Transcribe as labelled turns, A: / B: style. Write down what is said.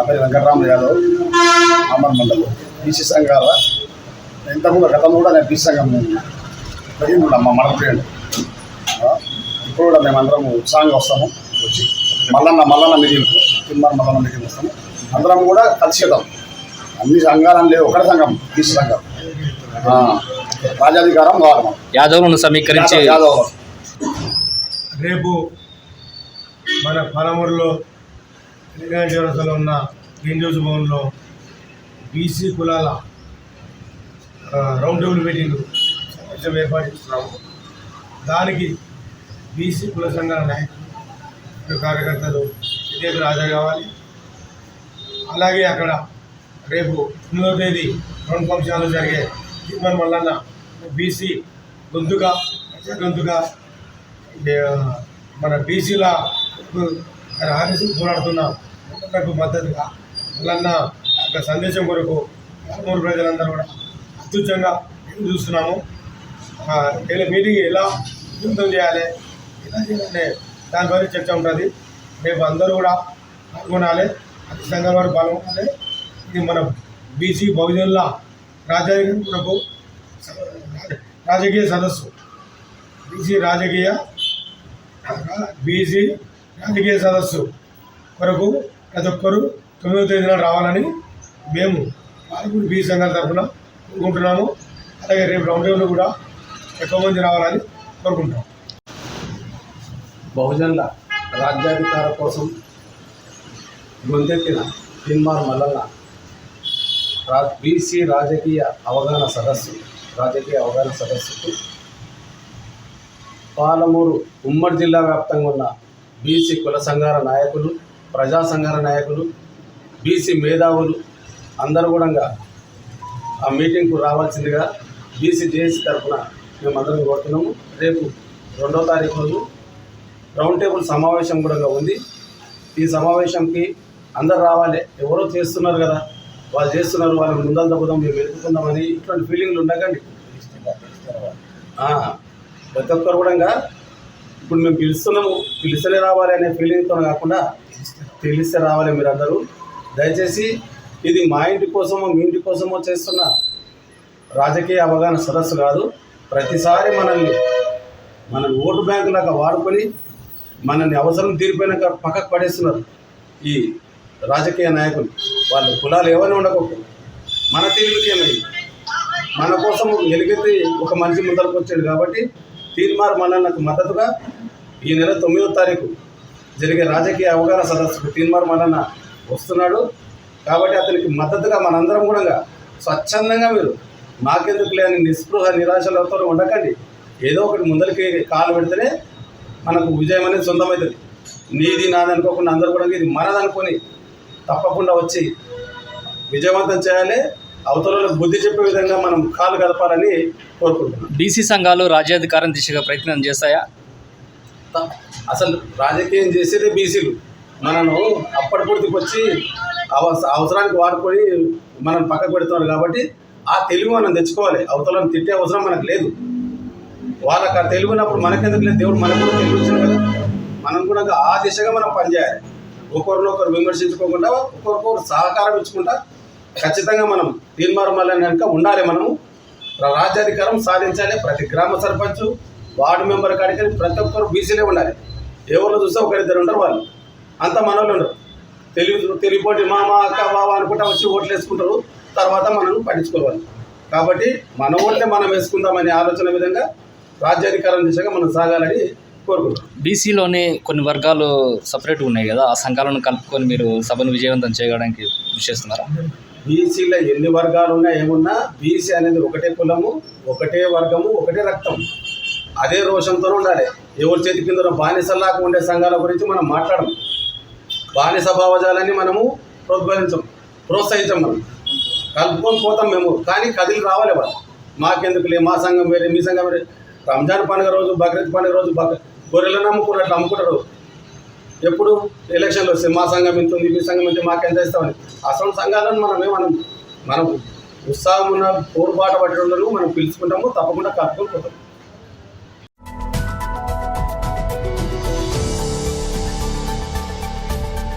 A: పేరు వెంకటరామ యాదవ్, అమర్ మండల్ బీసీ సంఘాల ఇంతకుముందు గతంలో కూడా నేను బీసీ సంఘం ప్రజలు కూడా మా మండల ప్రియుడు. ఇప్పుడు కూడా మేమందరం ఉత్సాహంగా వస్తాము. వచ్చి మల్లన్న మీటింగ్, తిరుమల మల్లన్న మీటింగ్ వస్తాము. అందరం కూడా కలిసిద్దాం. అన్ని సంఘాలను లేవు, ఒకటే సంఘం బీసీ సంఘం. రాజ్యాధికారం కావాలి.
B: యాదవ్లను సమీకరించి
C: రేపు మన పాలమూరులో తెలంగాణ చౌరస్తాలో ఉన్న గ్రీన్ హౌస్ భవన్లో బీసీ కులాల రౌండ్ టేబుల్ మీటింగ్ సమావేశం ఏర్పాటు చేస్తున్నాము. దానికి బీసీ కుల సంఘాల నాయకులు, కార్యకర్తలు విద్యార్థులు హాజరు కావాలి. అలాగే అక్కడ రేపు 9వ తేదీ 2 ఫంక్షన్లు జరిగే తిరుమల మల్లన్న బీసీ గొంతుగా మన బీసీల ఆర్ఎస్ పోరాడుతున్న నాకు మద్దతుగా మల్లన్న యొక్క సందేశం కొరకు పాలమూరు ప్రజలందరూ కూడా అత్యుచ్చంగా చూస్తున్నాము. మీటింగ్ ఎలా విజయవంతం చేయాలి, ఎలా చేయాలంటే దానిపై చర్చ ఉంటుంది. రేపు అందరూ కూడా పాల్గొనాలి, అతి సంఘాల వారు పాల్గొనాలి. ఇది మన బీసీ బహుజనుల రాజకీయ సదస్సు, బీసీ రాజకీయ సదస్సు కొరకు ప్రతి ఒక్కరూ 9వ తేదీన రావాలని మేము పాలమూరు బీసీ సంఘాల తరఫున కోరుకుంటున్నాము. అలాగే రేపు రౌండ్ టేబుల్ కూడా ఎక్కువ మంది రావాలని కోరుకుంటాం.
D: బహుజనుల రాజ్యాధికార కోసం గొంతెత్తిన తిరుమల మల్లన్న బీసీ రాజకీయ అవగాహన సదస్సుకు పాలమూరు ఉమ్మడి జిల్లా వ్యాప్తంగా ఉన్న బీసీ కుల సంఘాల నాయకులు, ప్రజా సంఘాల నాయకులు, బీసీ మేధావులు అందరూ కూడా ఆ మీటింగ్కు రావాల్సిందిగా బీసీ జేఏసీ తరఫున మేమందరం కోరుతున్నాము. రేపు 2వ తారీఖు రోజు రౌండ్ టేబుల్ సమావేశం కూడా ఉంది. ఈ సమావేశంకి అందరు రావాలి. ఎవరో చేస్తున్నారు కదా, వాళ్ళు చేస్తున్నారు, వాళ్ళని ముందలు తప్పుదాం, మేము వెతుకుందామని ఇటువంటి ఫీలింగ్లు ఉండకండి. ప్రతి ఒక్కరు కూడా ఇప్పుడు మేము పిలిస్తేనే రావాలి అనే ఫీలింగ్తో కాకుండా తెలిస్తే రావాలి. మీరందరూ దయచేసి ఇది మా ఇంటి కోసమో మీ ఇంటి కోసమో చేస్తున్న రాజకీయ అవగాహన సదస్సు కాదు. ప్రతిసారి మన ఓటు బ్యాంకు లాగా వాడుకొని మనల్ని అవసరం తీరిపోయినాక పక్కకు పడేస్తున్నారు ఈ రాజకీయ నాయకులు. వాళ్ళు కులాలు ఏమైనా ఉండకూడదు, మన తెలివికేమైంది, మన కోసం ఎలుగెత్తి ఒక మనిషి ముందరకు వచ్చాడు. కాబట్టి తిరుమల మల్లన్నకు మద్దతుగా ఈ నెల 9వ తారీఖు జరిగే రాజకీయ అవగాహన సదస్సుకు తిరుమల మల్లన్న వస్తున్నాడు. కాబట్టి అతనికి మద్దతుగా మనందరం కూడా స్వచ్ఛందంగా మీరు మాకెందుకు లేని నిస్పృహ నిరాశలతో ఉండకండి. ఏదో ఒకటి ముందరికి కాలు పెడితేనే మనకు విజయం అనేది సొంతమవుతుంది. నీది నాది అనుకోకుండా అందరూ కూడా ఇది మనదనుకొని తప్పకుండా వచ్చి విజయవంతం చేయాలి. అవతలకు బుద్ధి చెప్పే విధంగా మనం కాలు కలపాలని కోరుకుంటున్నాం.
B: బీసీ సంఘాలు రాజ్యాధికారం దిశగా ప్రయత్నం చేస్తాయా?
D: అసలు రాజకీయం చేసేదే బీసీలు. మనను అప్పటిపూర్తికి వచ్చి అవసరానికి వాడుకొని మనం పక్కకు పెడుతున్నారు. కాబట్టి ఆ తెలివి మనం తెచ్చుకోవాలి. అవతలను తిట్టే అవసరం మనకు లేదు. వాళ్ళకి ఆ తెలివినప్పుడు మనకెందుకు లేదు, దేవుడు మనకు కూడా తెలివి ఇచ్చాడు కదా. మనం కూడా ఆ దిశగా మనం పనిచేయాలి. ఒకరినొకరు విమర్శించుకోకుండా ఒకరికొకరు సహకారం ఇచ్చుకుంటా ఖచ్చితంగా మనం తిరుమల మల్లన్న కనుక ఉండాలి. మనము రాజ్యాధికారం సాధించాలి. ప్రతి గ్రామ సర్పంచ్, వార్డు మెంబర్ కాడికి ప్రతి ఒక్కరు బీసీలే ఉండాలి. ఎవరు చూస్తే ఒకరిద్దరు ఉంటారు, వాళ్ళు అంతా మనోళ్ళు ఉండరు. తెలివిపోటీ మామ అక్క బావ అనుకుంటా వచ్చి ఓట్లు వేసుకుంటారు, తర్వాత మనల్ని పట్టించుకోవాలి. కాబట్టి మన ఓట్లే మనం వేసుకుందామనే ఆలోచన విధంగా రాజ్యాధికారం దిశగా మనం సాగాలని కోరుకుంటాం.
B: బీసీలోనే కొన్ని వర్గాలు సపరేట్గా ఉన్నాయి కదా, ఆ సంఘాలను కలుపుకొని మీరు సభను విజయవంతం చేయడానికి కృషి చేస్తున్నారా?
D: బీసీలో ఎన్ని వర్గాలు ఉన్నా ఏమున్నా బీసీ అనేది ఒకటే కులము, ఒకటే వర్గము, ఒకటే రక్తం. అదే రోషంతో ఉండాలి. ఎవరి చేతి కింద బానిసల్లాగా ఉండే సంఘాల గురించి మనం మాట్లాడము. బానిస భావజాలాన్ని మనము ప్రోత్సహించం. మనం కలుపుకొని పోతాం మేము, కానీ కదిలి రావాలి వాళ్ళు. మాకెందుకులే, మా సంఘం వేరే, మీ సంఘం వేరే. రంజాన్ పండుగ రోజు, బక్రీద్ పండుగ రోజు గొర్రెలను అమ్ముకున్నట్లు అమ్ముకుంటారు. ఎప్పుడు ఎలక్షన్లు వస్తే మా సంఘం ఎంత ఉంది, మీ సంఘం ఎంత, మాకెంత ఇస్తామని. అసలు సంఘాలను మనం ఉత్సాహం ఉన్న పోరుబాట పట్టడంలో మనం పిలుచుకుంటాము. తప్పకుండా కలుపుకొని పోతాం.